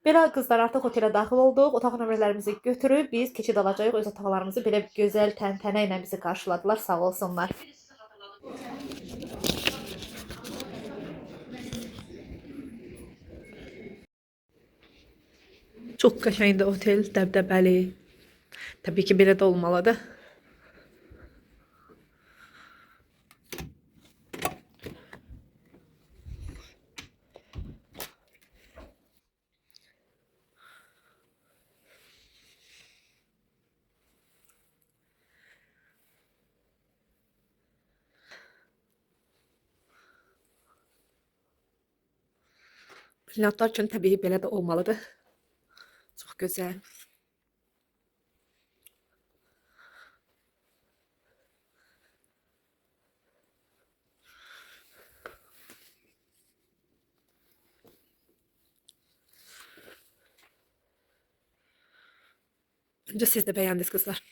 Belə qızlar artıq otelə daxil olduq. Otaq nömrələrimizi götürüb biz keçid alacağıq. Öz otaqlarımızı belə gözəl təntənə ilə bizi qarşıladılar. Sağ olsunlar. Çox qəşəngdir otel, dəbdəbəli. Təbii ki, belə də olmalıdır. Brilyantlar üçün təbii belə də olmalıdır. Çox gözəl. Öncə siz də bəyəndiniz qızlar.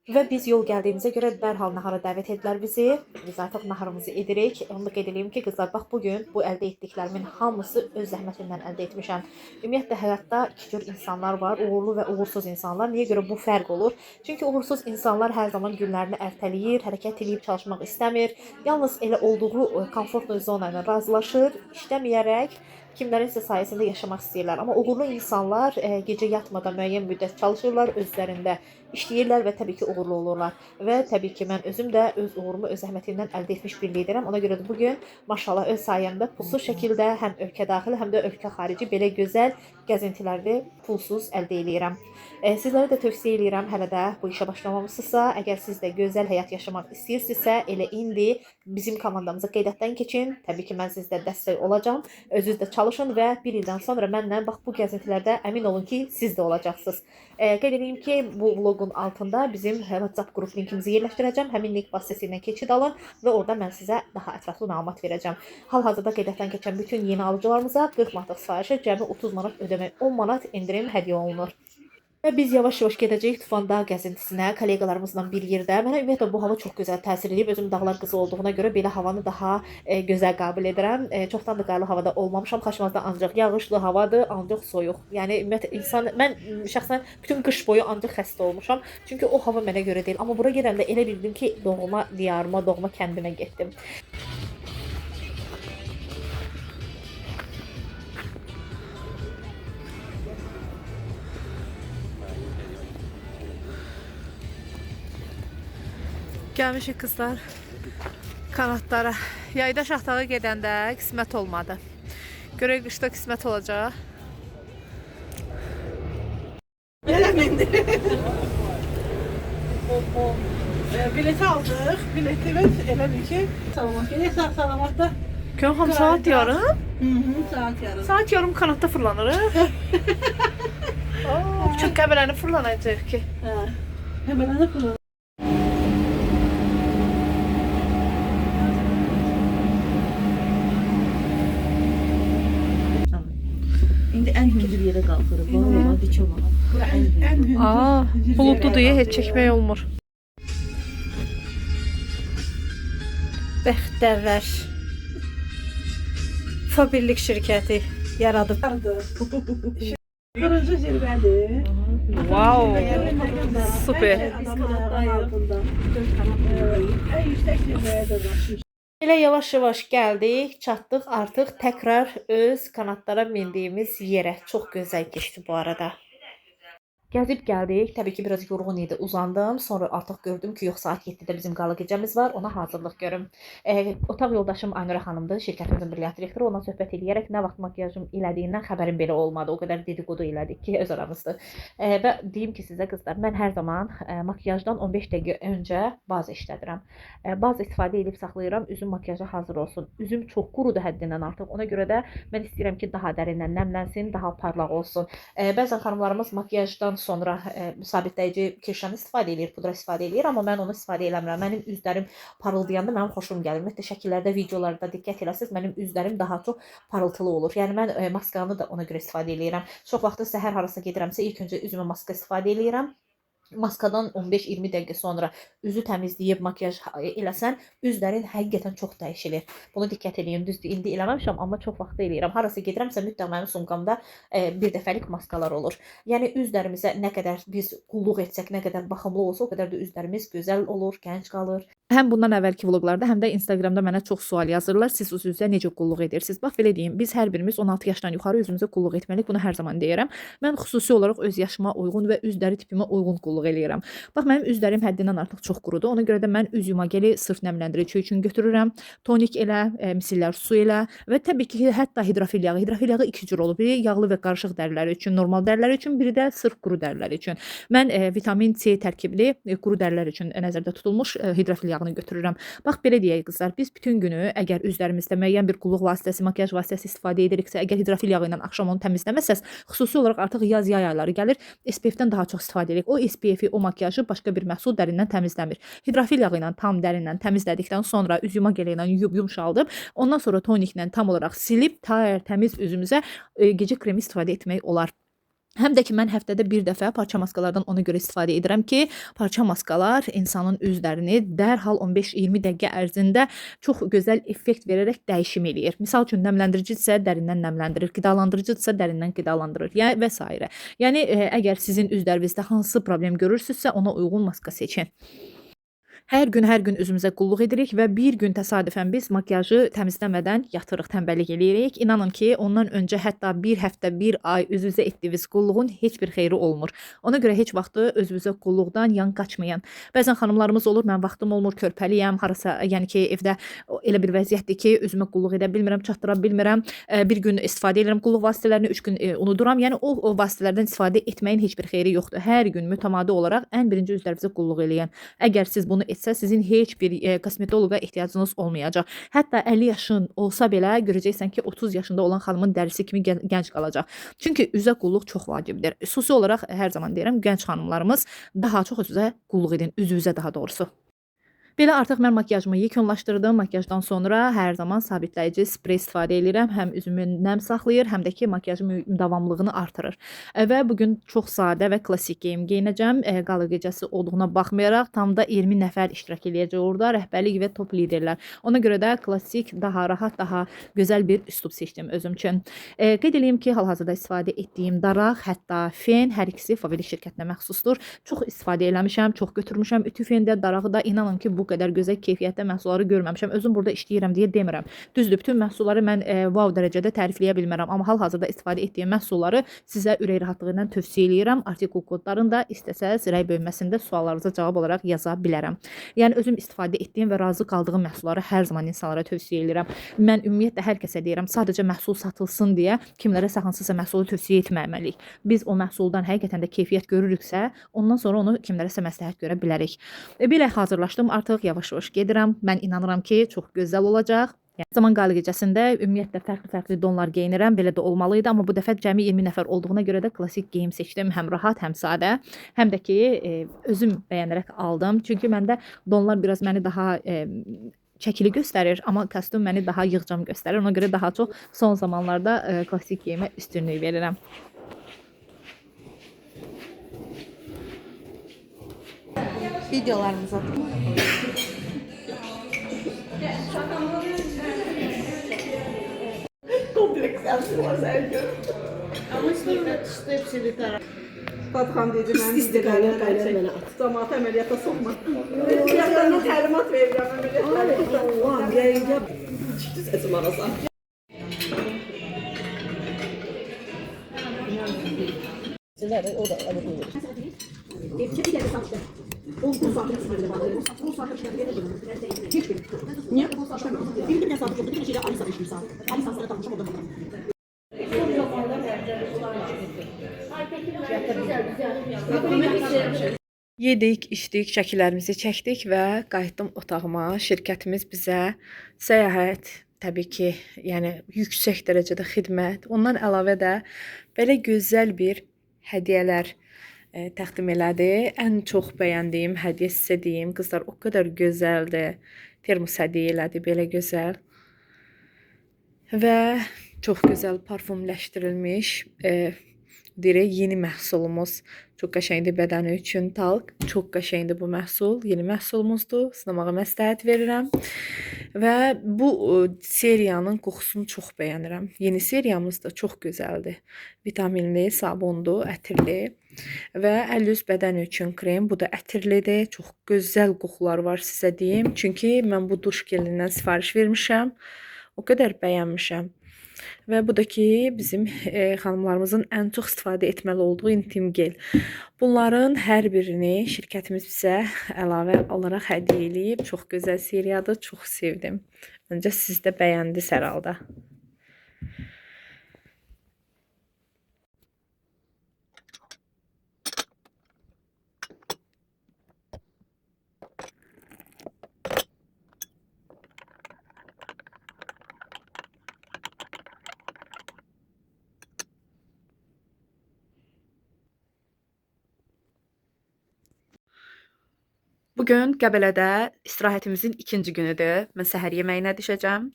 Və biz yol gəldiyimizə görə dərhal nahara dəvət etdilər bizi. Biz artıq naharımızı edirik. Onu da qeyd edeyim ki, qızlar, bax bugün bu əldə etdiklərimin hamısı öz zəhmətimdən əldə etmişəm. Ümumiyyətlə həyatda iki cür insanlar var, uğurlu və uğursuz insanlar. Niyə görə bu fərq olur? Çünki uğursuz insanlar hər zaman günlərini ertələyir, hərəkət edib çalışmaq istəmir. Yalnız elə olduğu komfortlu zona ilə razılaşır, işləməyərək kimlərinsə sayəsində yaşamaq istəyirlər. Amma uğurlu insanlar gecə yatmadan müəyyən müddət çalışırlar, özlərində işləyirlər və təbii ki, uğurlu olurlar. Və təbii ki, mən özüm də öz uğurumu öz zəhmətimdən əldə etmiş bir liderəm. Ona görə də bugün maşallah öz sayəmdə pulsuz şəkildə həm ölkə daxili, həm də ölkə xarici belə gözəl gəzintiləri pulsuz əldə edirəm. Sizlərə də tövsiyə edirəm, hələ də bu işə başlamamısınızsa, əgər siz də gözəl həyat yaşamaq istəyirsinizsə, elə indi bizim komandamıza qeydətdən keçin. Təbii ki, mən sizdə dəstək olacağam. Özünüz də çalışın və bir ildən sonra mənlə bax bu gəzintilərdə əmin olun ki, siz də olacaqsınız. Qeyd edeyim ki, bu vloqun altında bizim WhatsApp qrup linkimizi yerləşdirəcəm. Həmin link vasitəsilə keçid alın və orada mən sizə daha ətraflı məlumat verəcəm. Hal-hazırda qeydətdən keçən bütün yeni alıcılarımıza 40 manatlıq sifarişə cəmi 30 manat ödəmək, 10 manat endirim hədiyyə olunur. Və biz yavaş-yavaş gedəcəyik Tufan dağ gəzintisinə, kolleqalarımızla bir yerdə. Mənə ümumiyyətlə bu hava çox gözəl təsir edib. Özüm dağlar qızı olduğuna görə belə havanı daha gözəl qəbul edirəm. Çoxdan da qarlı havada olmamışam. Xaçmazda ancaq yağışlı havadır, ancaq soyuq. Yəni ümumiyyətlə mən şəxsən bütün qış boyu ancaq xəstə olmuşam. Çünki o hava mənə görə deyil. Amma bura gələndə elə bildim ki, doğma diyarıma, doğma kəndimə getdim. Gəlmişik qızlar kanatlara. Yayda şaxtağa gedəndə qismət olmadı. Görək qışda qismət olacaq. Eləməndi. Bileti aldıq. Bileti elədir ki, salamat gedək, salamatda. Görəm saat yarım. Saat yarım. Saat yarım kanatda fırlanırıq. Bütün qəbələni fırlanacaq ki. Hemen də fırlanır. İndi ən hündür yerə qalxırıq. Valla dik olar. Bura ən hündür. Buludlu deyə heç çəkmək olmur. Bəxtəvər Fabirlik şirkəti yaradıb. Qırıcı zirvədir. Wow, super. Ən yüksək zirvəyə də başlayır. Elə yavaş-yavaş gəldik, çatdıq artıq təkrar öz kanatlara mindiyimiz yerə. Çox gözəl keçdi bu arada. Gəzib gəldik. Təbii ki, biraz yorğun idi. Uzandım. Sonra artıq gördüm ki, yox, saat 7-də bizim qala gecəmiz var. Ona hazırlıq görüm. Otaq yoldaşım Aynura xanımdır. Şirkətimizin brilyant direktoru. Ondan söhbət eləyərək nə vaxt makiyajım elədiyindən xəbərim belə olmadı. O qədər dedikodu elədik ki, öz aramızdır. Və deyim ki, sizə qızlar, mən hər zaman makiyajdan 15 dəqiqə öncə bazı işlədirəm. Bazı istifadə edib saxlayıram. Üzüm makiyaja hazır olsun. Üzüm çox qurudur həddindən artıq. Ona görə də mən istəyirəm ki, daha dərindən nəmlənsin, daha parlaq olsun. Bəzən xanımlarımız makiyajdan sonra sabitləyici kirşan istifadə edir, pudra istifadə edir, amma mən onu istifadə eləmirəm. Mənim üzlərim parıldayanda mənim xoşum gəlir. Ümumiyyətlə şəkillərdə, videolarda diqqət eləsəz, mənim üzlərim daha çox parıltılı olur. Yəni mən maskanı da ona görə istifadə edirəm. Çox vaxt səhər harasa gedirəmsə ilk öncə üzümə maska istifadə edirəm. maskadan 15-20 dəqiqə sonra üzü təmizləyib makiyaj eləsən, üzlərin həqiqətən çox dəyişilir. Bunu diqqət edin. Düzdür, indi eləməmişəm, amma çox vaxt eləyirəm. Harasa gedirəmsə mütləq mənim sumkamda bir dəfəlik maskalar olur. Yəni üzlərimizə nə qədər biz qulluq etsək, nə qədər baxımlı olsa, o qədər də üzlərimiz gözəl olur, gənc qalır. Həm bundan əvvəlki vloqlarda, həm də Instagramda mənə çox sual yazırlar. Siz üzünüzə necə qulluq edirsiniz? Bax belə deyim, biz hər birimiz 16 yaşdan yuxarı üzümüzə qulluq etməliyik. Bunu hər zaman deyirəm. Mən xüsusi olaraq öz yaşıma uyğun və üzləri tipimə uyğun qulluq eləyirəm. Bax mənim üzlərim həddindən artıq çox qurudur. Ona görə də mən üz yumageli sırf nəmləndirici üçün götürürəm. Tonik elə, misillər su elə və təbii ki, hətta hidrofil yağı. Hidrofil yağı iki cür olur. Biri yağlı və qarışıq dəriləri üçün, normal dərilər üçün, biri də sırf quru dərilər üçün. Mən vitamin C tərkibli quru dərilər üçün nəzərdə tutulmuş hidrofil yağını götürürəm. Bax belə deyək qızlar, biz bütün günü əgər üzlərimizdə müəyyən bir qulluq vasitəsi, makiyaj vasitəsi istifadə ediriksə, əgər hidrofil yağı ilə axşam onu təmizləməsəz, xüsusi olaraq artıq yay ayları gəlir, SPF-dən daha çox istifadə edirik. O SPF-i, o makiyajı başqa bir məhsul dərindən təmizləmir. Hidrofil yağı ilə tam dərindən təmizlədikdən sonra üz yuma gələ ilə yuyub yumşaldıb, ondan sonra toniklə tam olaraq silib təmiz üzümüzə gecə kremi istifadə etmək olar. Həm də ki, mən həftədə bir dəfə parça maskalardan ona görə istifadə edirəm ki, parça maskalar insanın üzlərini dərhal 15-20 dəqiqə ərzində çox gözəl effekt verərək dəyişim eləyir. Misal üçün, nəmləndiricidirsə dərindən nəmləndirir, qidalandırıcıdırsa dərindən qidalandırır və s. Yəni, əgər sizin üzlərinizdə hansı problem görürsünüzsə, ona uyğun maska seçin. Hər gün üzümüzə qulluq edirik və bir gün təsadüfən biz makiyajı təmizləmədən yatırıq, tənbəllik eləyirik. İnanın ki, ondan öncə hətta bir həftə, bir ay üzünüzə etdiyiniz qulluğun heç bir xeyri olmur. Ona görə heç vaxtı özünüzə qulluqdan yan qaçmayın. Bəzən xanımlarımız olur, mən vaxtım olmur, körpəliyəm, harasa, yəni ki, evdə elə bir vəziyyətdir ki, özümə qulluq edə bilmirəm, çatdıra bilmirəm. Bir gün istifadə edirəm qulluq vasitələrini, 3 gün unuduram. Yəni o vasitələrdən istifadə etməyin heç bir xeyri yoxdur. Hər gün mütəmadi olaraq ən birinci üzlərinizə qulluq eləyin. Əgər siz bunu etsə, sizin heç bir kosmetoloqa ehtiyacınız olmayacaq. Hətta 50 yaşın olsa belə görəcəksən ki, 30 yaşında olan xanımın dərisi kimi gənc qalacaq. Çünki üzə qulluq çox vacibdir. Xüsusi olaraq hər zaman deyirəm, gənc xanımlarımız daha çox üzə qulluq edin, üzünüzə daha doğrusu. Belə artıq mən makiyajımı yekunlaşdırdım. Makiyajdan sonra hər zaman sabitləyici sprey istifadə edirəm. Həm üzümü nəm saxlayır, həm də ki, makiyajın davamlılığını artırır. Və bugün çox sadə və klassik geyim geyinəcəm. Qala gecəsi olduğuna baxmayaraq, tam da 20 nəfər iştirak edəcək orada, rəhbərlik və top liderlər. Ona görə də klassik, daha rahat, daha gözəl bir üslub seçdim özüm üçün. Qeyd edeyim ki, hal-hazırda istifadə etdiyim daraq, hətta fen, hər ikisi Faveli şirkətinə məxsusdur. Çox istifadə eləmişəm, çox götürmüşəm. Ütü fəndə, darağı da inanın ki, bu qədər gözəl keyfiyyətdə məhsulları görməmişəm. Özüm burada işləyirəm deyə demirəm. Düzdür, bütün məhsulları mən wow dərəcədə tərifləyə bilmərəm, amma hal-hazırda istifadə etdiyim məhsulları sizə ürək rahatlığı ilə tövsiyə edirəm. Artikul kodlarını da istəsəz rəy bölməsində suallarınıza cavab olaraq yaza bilərəm. Yəni özüm istifadə etdiyim və razı qaldığım məhsulları hər zaman insanlara tövsiyə edirəm. Mən ümumiyyətlə hər kəsə deyirəm, sadəcə məhsul satılsın deyə kimlərəsə hansısa məhsulu tövsiyə etməməliyik. Biz o məhsuldan həqiqətən də keyfiyyət görürüksə, ondan sonra onu kimlərəsə məsləhət görə bilərik. Belə hazırlaşdım. Artıq yavaş-yavaş gedirəm. Mən inanıram ki, çox gözəl olacaq. Yəni, zaman qala gecəsində ümumiyyətlə fərqli donlar geyinirəm. Belə də olmalıydı, amma bu dəfə cəmi 20 nəfər olduğuna görə də klassik geyim seçdim. Həm rahat, həm sadə. Həm də ki, özüm bəyənərək aldım. Çünki məndə donlar biraz məni daha çəkili göstərir, amma kostyum məni daha yığcam göstərir. Ona görə daha çox son zamanlarda klassik geyimə üstünlük verirəm. Videolarımıza Kompleks yaptırma Sergio. Ama işte hepsi bir taraf. Fatxan dedi, mən videolarına çək. Cəmaat əməliyyata soxma. Yaxlarına təlimat verirəm əməliyyatları. Allah, yayınca çıxdı səsim arasam. O da alabilir. Niye? Yedik, içdik, şəkillərimizi çəkdik və qayıtdım otağıma. Şirkətimiz bizə səyahət, təbii ki, yəni yüksək dərəcədə xidmət, ondan əlavə də belə gözəl bir hədiyyələr təqdim elədi. Ən çox bəyəndiyim hədiyyə sizə deyim, qızlar o qədər gözəldir. Termos hədiyyə elədi, belə gözəl. Və çox gözəl parfümləşdirilmiş, yeni məhsulumuz. Çox qəşəngdir bədəni üçün talk. Çox qəşəngdir bu məhsul. Yeni məhsulumuzdur. Sınamağı məsləhət verirəm. Və bu seriyanın qoxusunu çox bəyənirəm. Yeni seriyamız da çox gözəldir. Vitaminli, sabunlu, ətirli və əl yüz bədəni üçün krem. Bu da ətirlidir. Çox gözəl qoxular var sizə deyim. Çünki mən bu duş gelindən sifariş vermişəm. O qədər bəyənmişəm. Və bu da ki, bizim xanımlarımızın ən çox istifadə etməli olduğu intim gel. Bunların hər birini şirkətimiz bizə əlavə olaraq hədiyyə eləyib. Çox gözəl seriyadır, çox sevdim. Məncə siz də bəyəndiniz hər halda. Bugün Qəbələdə istirahətimizin ikinci günüdür. Mən səhər yeməyinə düşəcəm.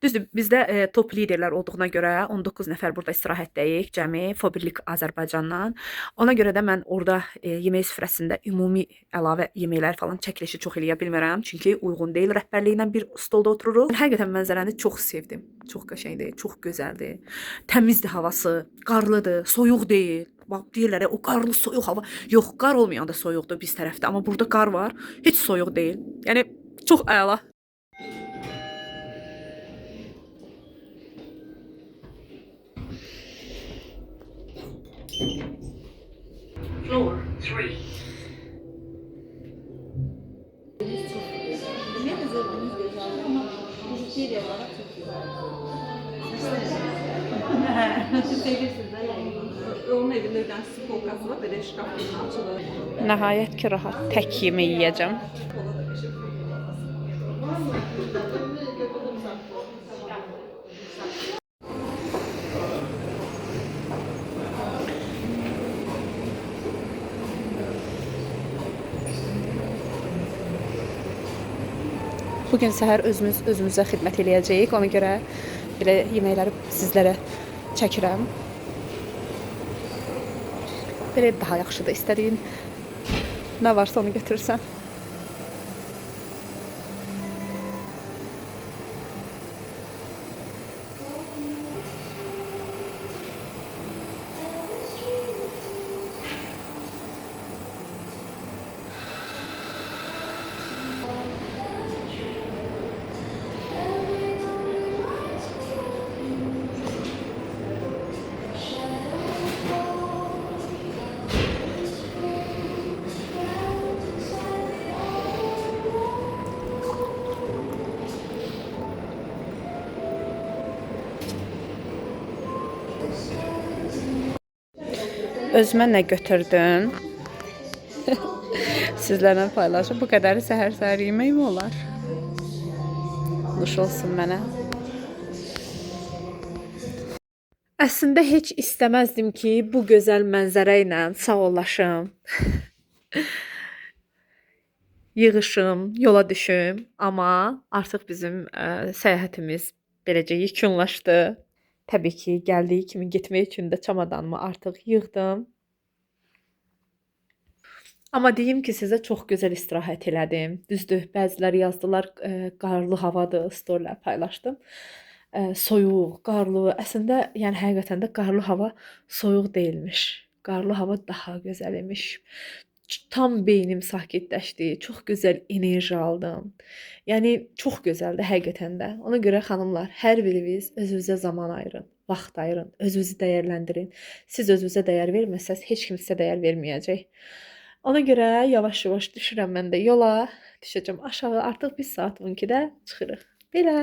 Düzdür, bizdə top liderlər olduğuna görə 19 nəfər burada istirahətdəyik, cəmi Fobirlik Azərbaycandan. Ona görə də mən orada yemək süfrəsində ümumi əlavə yeməklər falan çəkilişi çox eləyə bilmirəm. Çünki uyğun deyil, rəhbərliklə bir stolda otururuq. Həqiqətən mənzərəni çox sevdim. Çox qəşəngdir, çox gözəldir. Təmizdir havası, qarlıdır, soyuq deyil. Bax deyirlər o qarlı soyuq hava. Yox, qar olmayanda soyuqdur biz tərəfdə, amma burada qar var. Heç soyuq deyil. Yəni çox əla. Floor 3. Onun evində bir dənə spolkası var, belə şkaf kimi açılır. Nəhayət ki, rahat tək yemək yeyəcəm. Bugün səhər özümüzə xidmət eləyəcəyik. Ona görə belə yeməkləri sizlərə çəkirəm. Belə daha yaxşıdır. İstədiyin nə varsa onu götürürsən. Özümə nə götürdüm? Sizlərlə paylaşım. Bu qədəri səhər-səhər yemək mi olar? Nuş olsun mənə. Əslində heç istəməzdim ki, bu gözəl mənzərə ilə sağollaşım. Yığışım, yola düşüm. Amma artıq bizim səyahətimiz beləcə yekunlaşdı. Təbii ki, gəldiyi kimi getmək üçün də çamadanımı artıq yığdım. Amma deyim ki, sizə çox gözəl istirahət elədim. Düzdür, bəziləri yazdılar, qarlı havadır, storylər paylaşdım. Soyuq, qarlı. Əslində, yəni həqiqətən də qarlı hava soyuq deyilmiş. Qarlı hava daha gözəl imiş. Tam beynim sakitləşdi. Çox gözəl enerji aldım. Yəni çox gözəldir həqiqətən də. Ona görə xanımlar, hər biriniz özünüzə zaman ayırın, vaxt ayırın, özünüzü dəyərləndirin. Siz özünüzə dəyər verməsəz, heç kim sizə dəyər verməyəcək. Ona görə yavaş-yavaş düşürəm mən də yola. Düşəcəm aşağı. Artıq bir saat 12-də çıxırıq. Belə.